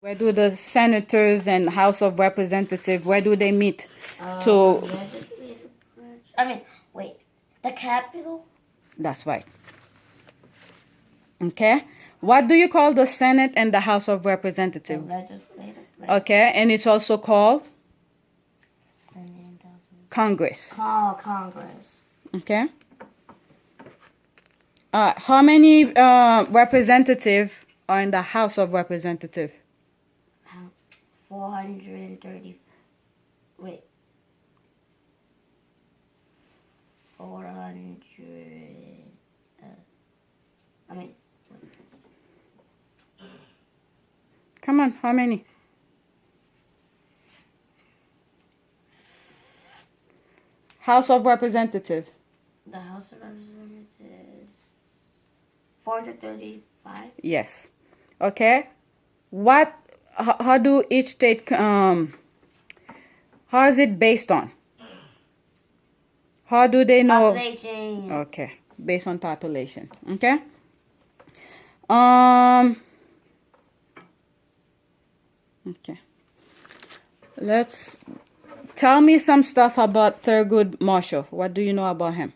Where do the senators and House of Representatives, where do they meet? Wait, the Capitol? That's right. Okay. What do you call the Senate and the House of Representatives? The legislative. Okay, and it's also called? Congress. Congress. Okay. How many representatives are in the House of Representatives? 430. Wait. 400. Come on, how many? House of Representatives. The House of Representatives. 435. Yes. Okay. How do each state, how is it based on? How do they know? Population. Okay. Based on population. Okay. Okay. Tell me some stuff about Thurgood Marshall. What do you know about him?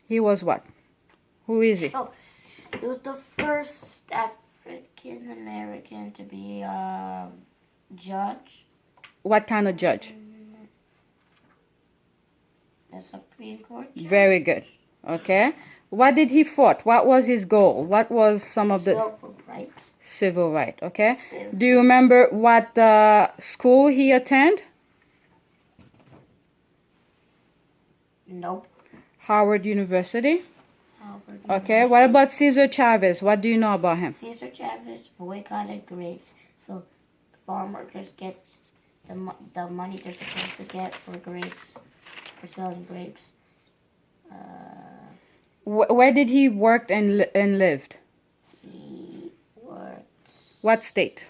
He was what? Who is he? Oh, he was the first African American to be a judge. What kind of judge? The Supreme Court judge. Very good. Okay. What did he fought? What was his goal? What was some of the Civil rights? Civil right. Okay. Do you remember what school he attended? Nope. Howard University. Harvard Okay. University. What about Cesar Chavez? What do you know about him? Cesar Chavez boycotted grapes, so farm workers get the money they're supposed to get for grapes, for selling grapes. Where did he work and lived? He worked. What state?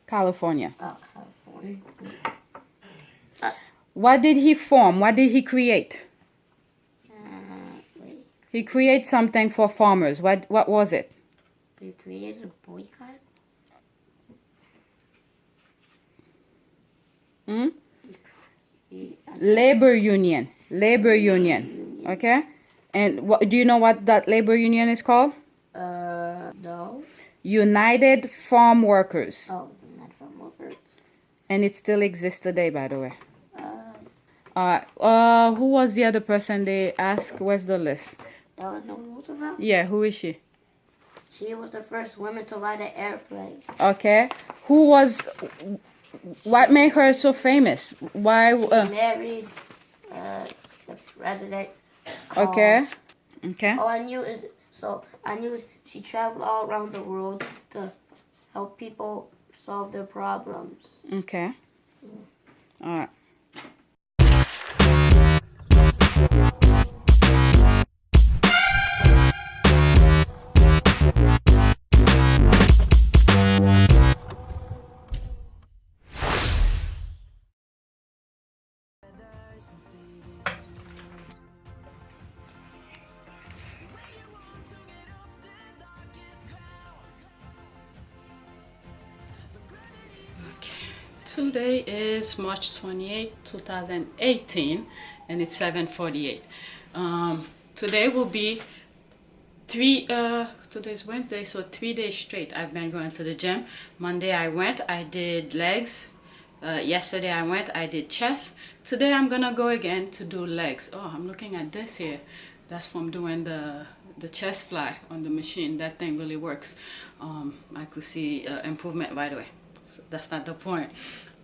California. Oh, California. What did he form? What did he create? Wait. He created something for farmers. What was it? He created a boycott? Labor union. Labor union. Okay? And do you know what that labor union is called? No. United Farm Workers. Oh, not farm workers. And it still exists today, by the way. Who was the other person they asked? Where's the list? That was no Roosevelt? Yeah, who is she? She was the first woman to ride an airplane. Okay. What made her so famous? Why? She married the president. Okay. Okay. All I knew is, she traveled all around the world to help people solve their problems. Okay. All right. Today is March 28, 2018, and it's 7:48. Today will be today's Wednesday, so 3 days straight I've been going to the gym. Monday I went, I did legs. Yesterday I went, I did chest. Today I'm gonna go again to do legs. Oh, I'm looking at this here. That's from doing the chest fly on the machine. That thing really works. I could see improvement right away. So that's not the point.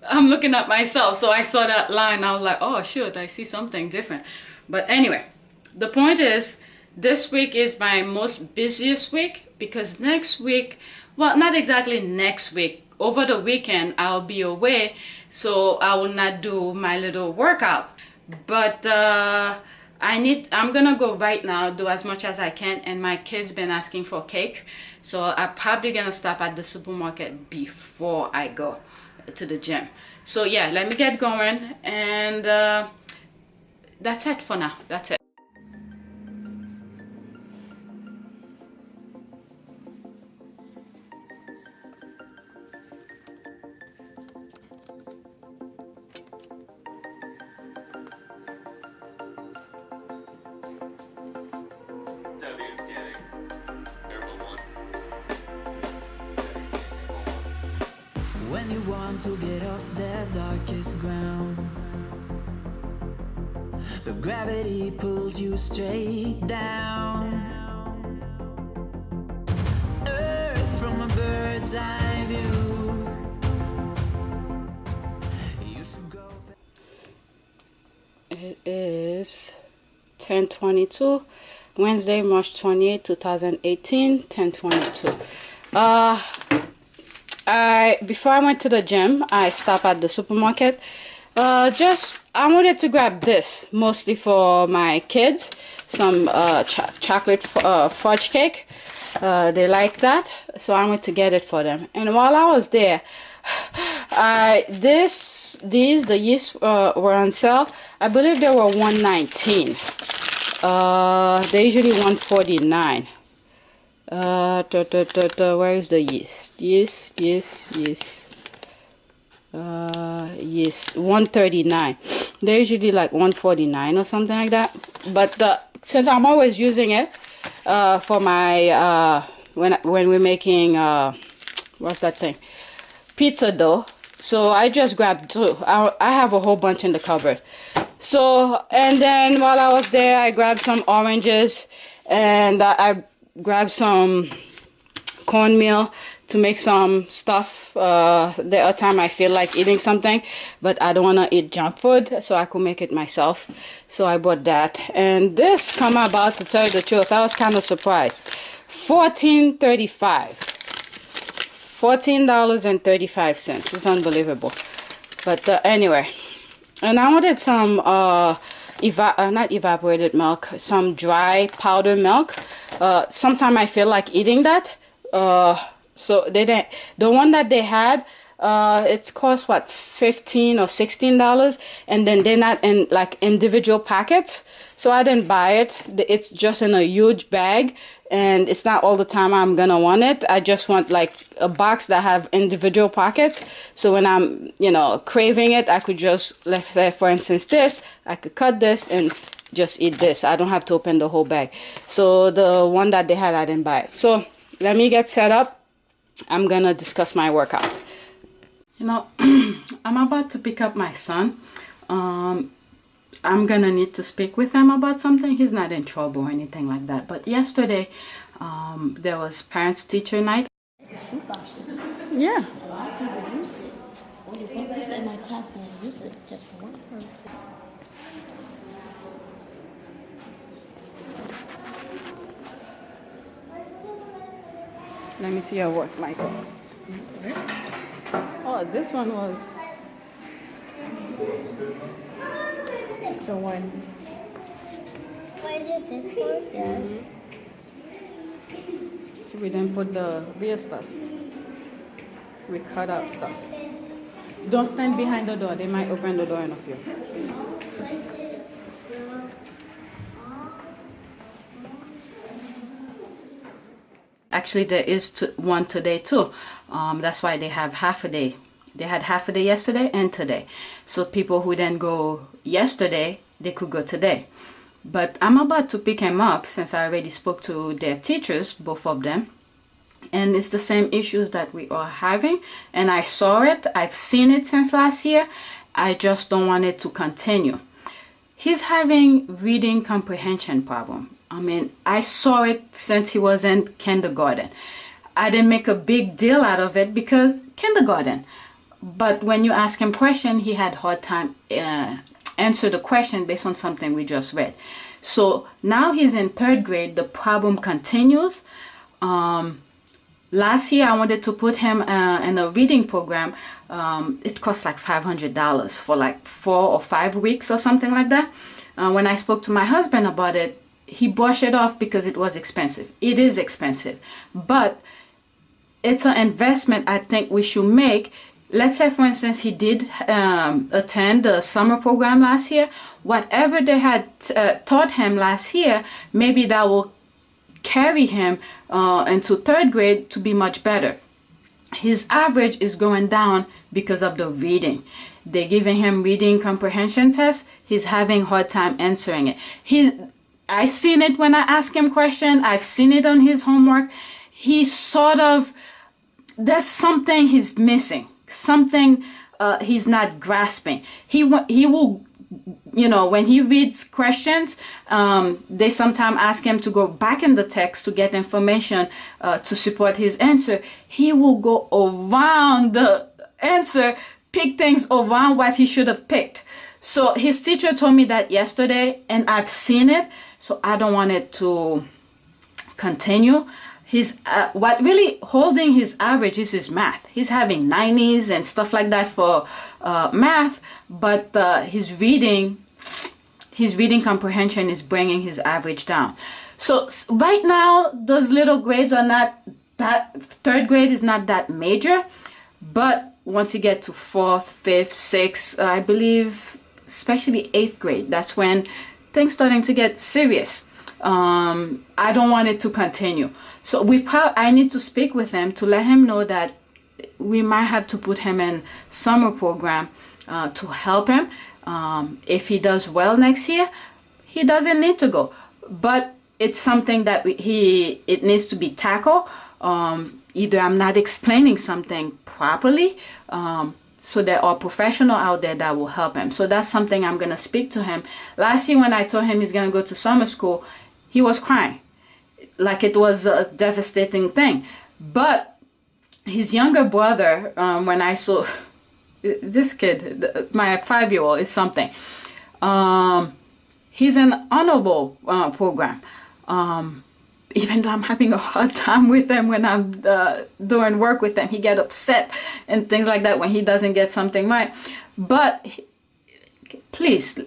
I'm looking at myself, so I saw that line. I was like, oh shoot, I see something different. But anyway, the point is, this week is my most busiest week, because next week, well, not exactly next week, over the weekend I'll be away, so I will not do my little workout. But I'm gonna go right now, do as much as I can, and my kids been asking for cake, so I'm probably gonna stop at the supermarket before I go to the gym. So yeah, let me get going, and that's it for now. That's it. When you want to get off that darkest ground, but gravity pulls you straight down. Earth from a bird's eye view. You should go. It is 10:22, Wednesday, March 28, 2018, 10:22. Before I went to the gym, I stopped at the supermarket. I wanted to grab this, mostly for my kids, some chocolate fudge cake. They like that, so I went to get it for them. And while I was there, the yeast were on sale. I believe they were $1.19. They're usually $1.49. Where is the yeast? Yeast, $1.39. They're usually like $1.49 or something like that. But since I'm always using it for my when we're making what's that thing? Pizza dough. So I just grabbed two. I have a whole bunch in the cupboard. So, and then while I was there, I grabbed some oranges, and I grabbed some cornmeal to make some stuff. There are times I feel like eating something, but I don't want to eat junk food, so I could make it myself. So I bought that. And this, come about to tell you the truth, I was kind of surprised. $14.35. $14.35. It's unbelievable. But anyway, and I wanted some not evaporated milk, some dry powder milk. Sometimes I feel like eating that. So they didn't. The one that they had, it's cost what, $15 or $16, and then they're not in like individual packets. So I didn't buy it. It's just in a huge bag, and it's not all the time I'm gonna want it. I just want like a box that have individual pockets. So when I'm, craving it, I could just, let's say for instance this, I could cut this and just eat this. I don't have to open the whole bag. So the one that they had, I didn't buy it. So let me get set up. I'm gonna discuss my workout. I'm about to pick up my son. I'm gonna need to speak with him about something. He's not in trouble or anything like that. But yesterday, there was parents-teacher night. Yeah. A lot of people use it. Only one person in my class doesn't use it. Just one person. Let me see your work, Michael. Oh, this one was... That's the one. Why is it this one? Yes. So we didn't put the real stuff. We cut out stuff. Don't stand behind the door. They might open the door in a few. Actually, there is one today too. That's why they have half a day. They had half a day yesterday and today. So people who didn't go yesterday, they could go today. But I'm about to pick him up since I already spoke to their teachers, both of them. And it's the same issues that we are having. And I saw it. I've seen it since last year. I just don't want it to continue. He's having reading comprehension problem. I mean, I saw it since he was in kindergarten. I didn't make a big deal out of it because kindergarten. But when you ask him question, he had hard time answer the question based on something we just read. So now he's in third grade. The problem continues. Last year I wanted to put him in a reading program. It cost like $500 for like 4 or 5 weeks or something like that. When I spoke to my husband about it, he brushed it off because it was expensive. It is expensive, but it's an investment I think we should make. Let's say, for instance, he did attend the summer program last year. Whatever they had taught him last year, maybe that will carry him into third grade to be much better. His average is going down because of the reading. They're giving him reading comprehension tests. He's having hard time answering it. I've seen it when I ask him questions. I've seen it on his homework. He's sort of, there's something he's missing. something he's not grasping. He will, you know, when he reads questions, they sometimes ask him to go back in the text to get information to support his answer. He will go around the answer, pick things around what he should have picked. So his teacher told me that yesterday, and I've seen it, so I don't want it to continue. His what really holding his average is his math. He's having 90s and stuff like that for math, but his reading comprehension is bringing his average down. So right now, those little grades are not that, third grade is not that major, but once you get to fourth, fifth, sixth, I believe, especially eighth grade, that's when things starting to get serious. I don't want it to continue. So I need to speak with him to let him know that we might have to put him in summer program to help him. If he does well next year, he doesn't need to go. But it's something that it needs to be tackled. Either I'm not explaining something properly, so there are professionals out there that will help him. So that's something I'm going to speak to him. Last year when I told him he's going to go to summer school, he was crying like it was a devastating thing. But his younger brother, when I saw this kid, my 5-year-old, is something. He's an honorable program. Even though I'm having a hard time with him when I'm doing work with him, he get upset and things like that when he doesn't get something right. But please,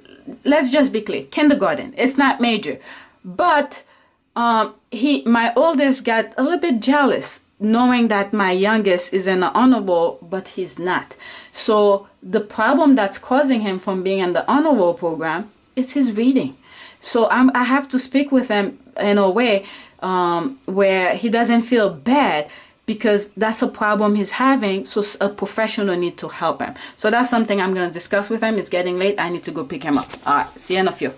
let's just be clear. Kindergarten, it's not major. But my oldest got a little bit jealous knowing that my youngest is in the honorable, but he's not. So the problem that's causing him from being in the honorable program is his reading. So I have to speak with him in a way where he doesn't feel bad, because that's a problem he's having. So a professional need to help him. So that's something I'm going to discuss with him. It's getting late. I need to go pick him up. All right. See you in a few.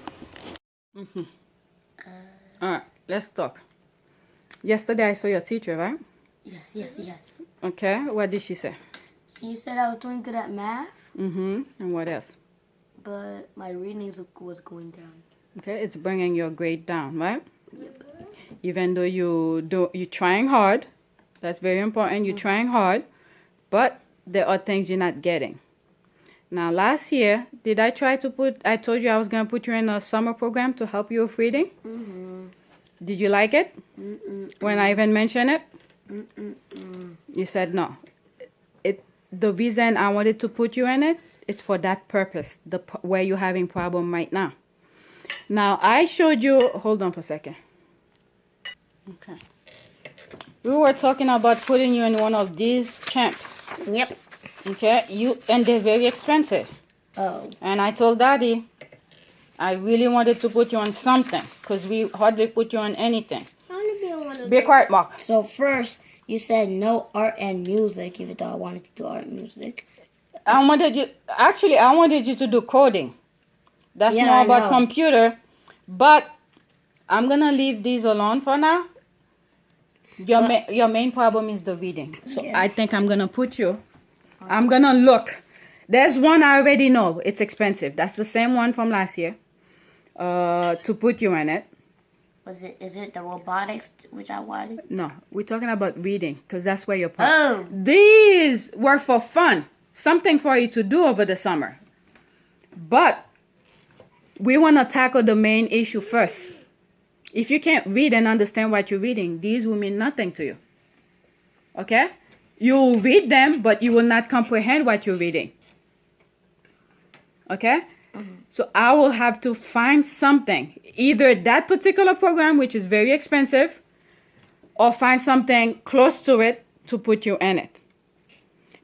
All right. Let's talk. Yesterday I saw your teacher, right? Yes. Okay. What did she say? She said I was doing good at math. And what else? But my reading was going down. Okay. It's bringing your grade down, right? Yep. Even though you're trying hard. That's very important. You're trying hard, but there are things you're not getting. Now, last year, I told you I was going to put you in a summer program to help you with reading? Did you like it? When I even mentioned it? You said no. The reason I wanted to put you in it, it's for that purpose, where you're having problem right now. Now, I showed you, hold on for a second. Okay. We were talking about putting you in one of these camps. Yep. Okay, and they're very expensive. Oh. And I told Daddy, I really wanted to put you on something, because we hardly put you on anything. I want to be on one of Be quiet, Mark. So first, you said no art and music, even though I wanted to do art and music. I wanted you to do coding. That's more about computer. But I'm going to leave these alone for now. Your main problem is the reading. So yes. I think I'm going to put you. I'm going to look. There's one I already know. It's expensive. That's the same one from last year. To put you in it. Is it the robotics which I wanted? No, we're talking about reading, because that's where you're problem. Oh. These were for fun. Something for you to do over the summer. But we want to tackle the main issue first. If you can't read and understand what you're reading, these will mean nothing to you. Okay? You'll read them, but you will not comprehend what you're reading. Okay? So I will have to find something. Either that particular program, which is very expensive, or find something close to it to put you in it.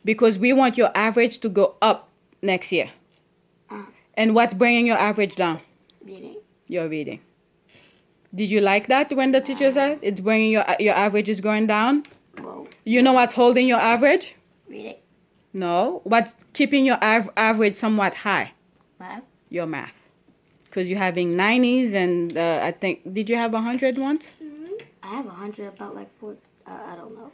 Because we want your average to go up next year. And what's bringing your average down? Reading. Your reading. Did you like that when the teacher said it's bringing your average is going down? Whoa. You know what's holding your average? Reading. No. What's keeping your average somewhat high? Math. Your math. Because you're having 90s and I think, did you have 100 once? I have 100, about like 4, I don't know.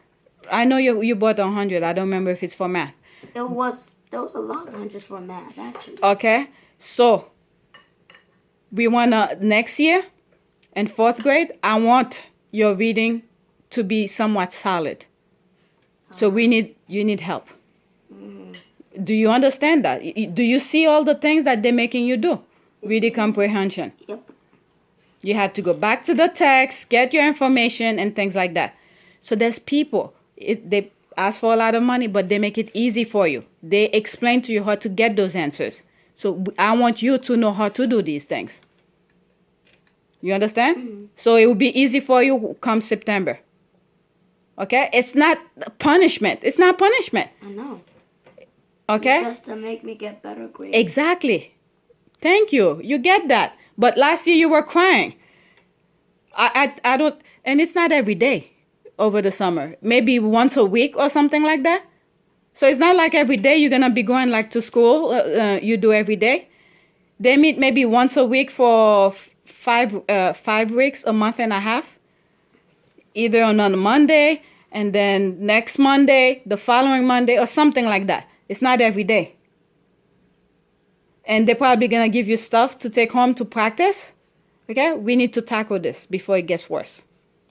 I know you bought 100. I don't remember if it's for math. There was a lot of hundreds for math, actually. Okay, so we wanna next year in 4th grade, I want your reading to be somewhat solid. So you need help. Do you understand that? Do you see all the things that they're making you do? Reading comprehension. Yep. You have to go back to the text, get your information, and things like that. So there's people, they ask for a lot of money, but they make it easy for you. They explain to you how to get those answers. So I want you to know how to do these things. You understand? So it will be easy for you come September. Okay? It's not punishment. It's not punishment. I know. Okay? It's just to make me get better grades. Exactly. Thank you. You get that. But last year you were crying. I don't, and it's not every day over the summer. Maybe once a week or something like that. So it's not like every day you're going to be going like to school. You do every day. They meet maybe once a week for 5 weeks, a month and a half. Either on a Monday and then next Monday, the following Monday or something like that. It's not every day. And they're probably going to give you stuff to take home to practice. Okay? We need to tackle this before it gets worse.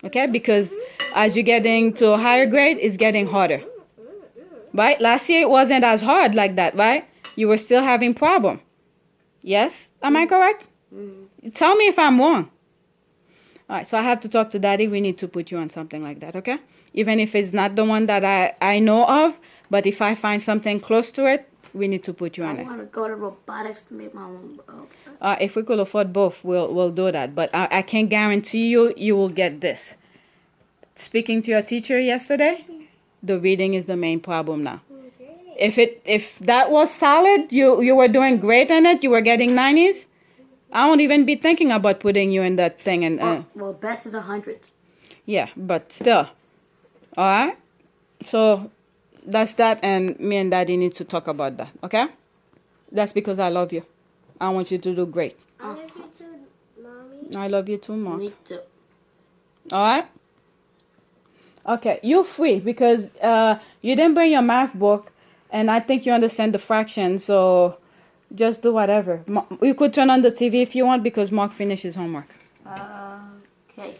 Okay? Because as you're getting to a higher grade, it's getting harder. Right? Last year it wasn't as hard like that, right? You were still having problem. Yes? Am I correct? Tell me if I'm wrong. All right, so I have to talk to Daddy. We need to put you on something like that, okay? Even if it's not the one that I know of, but if I find something close to it, we need to put you on it. I want to go to robotics to make my own. If we could afford both, we'll do that. But I can't guarantee you will get this. Speaking to your teacher yesterday, the reading is the main problem now. If that was solid, you were doing great in it, you were getting 90s, I won't even be thinking about putting you in that thing. And well, best is 100. Yeah, but still. All right? So that's that, and me and Daddy need to talk about that, okay? That's because I love you. I want you to do great. I love you too, Mommy. I love you too, Mom. Me too. All right? Okay, you're free because you didn't bring your math book, and I think you understand the fraction, so just do whatever. You could turn on the TV if you want because Mark finished his homework. Okay.